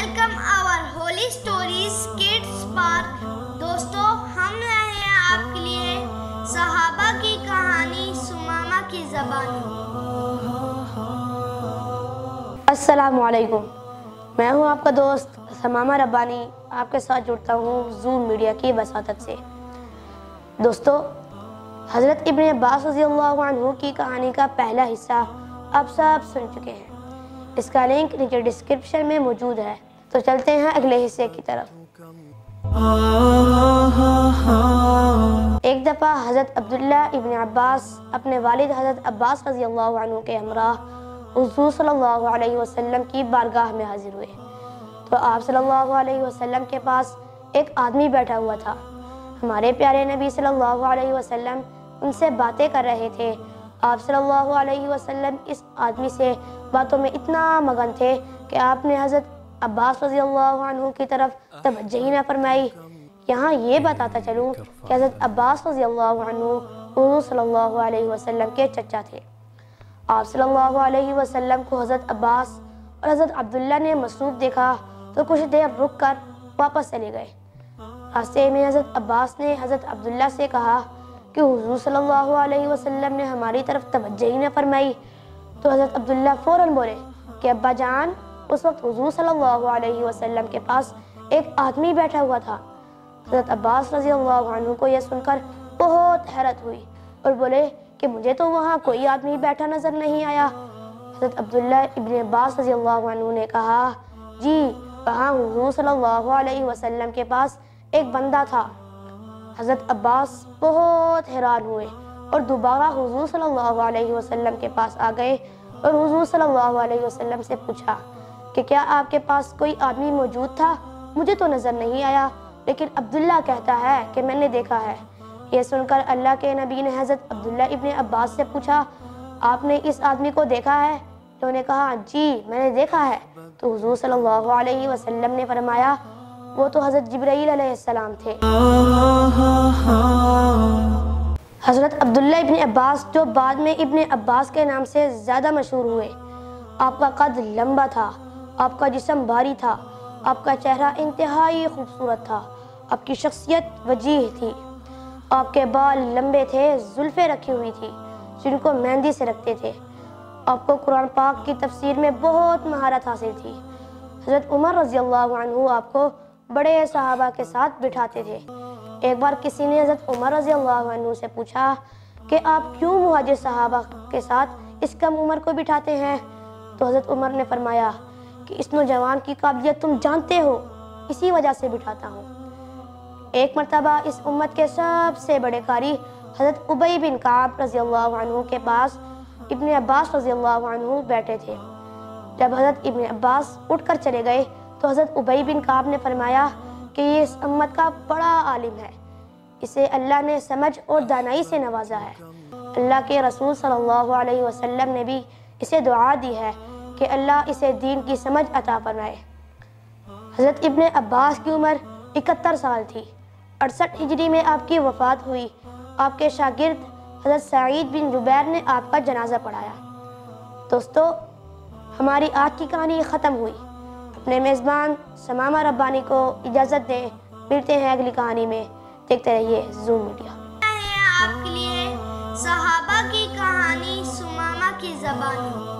Welcome our Holy Stories Kids Park. دوستو ہم لائے ہیں آپ کے لیے صحابہ کی کہانی سمامہ کی زبان میں۔ السلام علیکم، میں ہوں آپ کا دوست سمامہ ربانی، آپ کے ساتھ جڑتا ہوں زوم میڈیا کی وساطت سے۔ دوستو، حضرت ابن عباس رضی اللہ عنہ کی کہانی کا پہلا حصہ آپ سب سن چکے ہیں۔ اس کا لنک نیچے ڈسکرپشن میں موجود ہے، تو چلتے ہیں اگلے حصے کی طرف۔ ایک دفعہ حضرت عبداللہ ابن عباس اپنے والد حضرت عباس رضی اللہ عنہ کے ہمراہ حضور صلی اللہ علیہ وسلم کی بارگاہ میں حاضر ہوئے، تو آپ صلی اللہ علیہ وسلم کے پاس ایک آدمی بیٹھا ہوا تھا۔ ہمارے پیارے نبی صلی اللہ علیہ وسلم ان سے باتیں کر رہے تھے۔ آپ صلی اللہ علیہ وسلم اس آدمی سے باتوں میں اتنا مگن تھے کہ آپ نے حضرت عباس رضی اللہ عنہ کی طرف توجہ ہی نہ فرمائی۔ یہاں یہ بتاتا چلوں کہ حضرت عباس رضی اللہ عنہ حضور صلی اللہ علیہ وسلم کے چچا تھے۔ آپ صلی اللہ علیہ وسلم کو حضرت عباس اور حضرت عبداللہ نے مصروف دیکھا تو کچھ دیر رک کر واپس چلے گئے۔ راستے میں حضرت عباس نے حضرت عبداللہ سے کہا کہ حضور صلی اللہ علیہ وسلم نے ہماری طرف توجہ ہی نہ فرمائی، تو حضرت عبداللہ فوراً بولے کہ ابا جان، اس وقت حضور صلی اللہ علیہ وسلم کے پاس ایک آدمی بیٹھا ہوا تھا۔ حضرت عباس رضی اللہ عنہ کو یہ سن کر بہت حیرت ہوئی اور بولے کہ مجھے تو وہاں کوئی آدمی بیٹھا نظر نہیں آیا۔ حضرت عبداللہ ابن عباس رضی اللہ عنہ نے کہا، جی وہاں حضور صلی اللہ علیہ وسلم کے پاس ایک بندہ تھا۔ حضرت عباس بہت حیران ہوئے اور دوبارہ حضور صلی اللہ علیہ وسلم کے پاس آ گئے اور حضور صلی اللہ علیہ وسلم سے پوچھا کہ کیا آپ کے پاس کوئی آدمی موجود تھا؟ مجھے تو نظر نہیں آیا، لیکن عبداللہ کہتا ہے کہ میں نے دیکھا ہے۔ یہ سن کر اللہ کے نبی نے حضرت عبداللہ ابن عباس سے پوچھا، آپ نے اس آدمی کو دیکھا ہے؟ انہوں نے کہا، جی میں نے دیکھا ہے۔ تو حضور صلی اللہ علیہ وسلم نے فرمایا، وہ تو حضرت جبرائیل علیہ السلام تھے۔ حضرت عبداللہ ابن عباس، جو بعد میں ابن عباس کے نام سے زیادہ مشہور ہوئے، آپ کا قد لمبا تھا، آپ کا جسم بھاری تھا، آپ کا چہرہ انتہائی خوبصورت تھا، آپ کی شخصیت وجیح تھی، آپ کے بال لمبے تھے، زلفیں رکھی ہوئی تھی جن کو مہندی سے رکھتے تھے، آپ کو قرآن پاک کی تفسیر میں بہت مہارت حاصل تھی۔ حضرت عمر رضی اللہ عنہ آپ کو بڑے صحابہ کے ساتھ بٹھاتے تھے۔ ایک بار کسی نے حضرت عمر رضی اللہ عنہ سے پوچھا کہ آپ کیوں مہاجر صحابہ کے ساتھ اس کم عمر کو بٹھاتے ہیں؟ تو حضرت عمر نے فرمایا کہ اس نوجوان کی قابلیت تم جانتے ہو، اسی وجہ سے بٹھاتا ہوں۔ ایک مرتبہ اس امت کے سب سے بڑے قاری حضرت ابی بن کعب رضی اللہ عنہ کے پاس ابن عباس رضی اللہ عنہ بیٹھے تھے۔ جب حضرت ابن عباس اٹھ کر چلے گئے تو حضرت ابی بن کعب نے فرمایا کہ یہ اس امت کا بڑا عالم ہے، اسے اللہ نے سمجھ اور دانائی سے نوازا ہے۔ اللہ کے رسول صلی اللہ علیہ وسلم نے بھی اسے دعا دی ہے کہ اللہ اسے دین کی سمجھ عطا فرمائے۔ حضرت ابن عباس کی عمر 71 سال تھی۔ 68 ہجری میں آپ کی وفات ہوئی۔ آپ کے شاگرد حضرت سعید بن جبیر نے آپ کا جنازہ پڑھایا۔ دوستو، ہماری آج کی کہانی ختم ہوئی۔ اپنے میزبان سمامہ ربانی کو اجازت دیں، ملتے ہیں اگلی کہانی میں۔ دیکھتے رہیے زوم میڈیا۔ آپ کے لیے صحابہ کی کہانی سمامہ کی زبان میں۔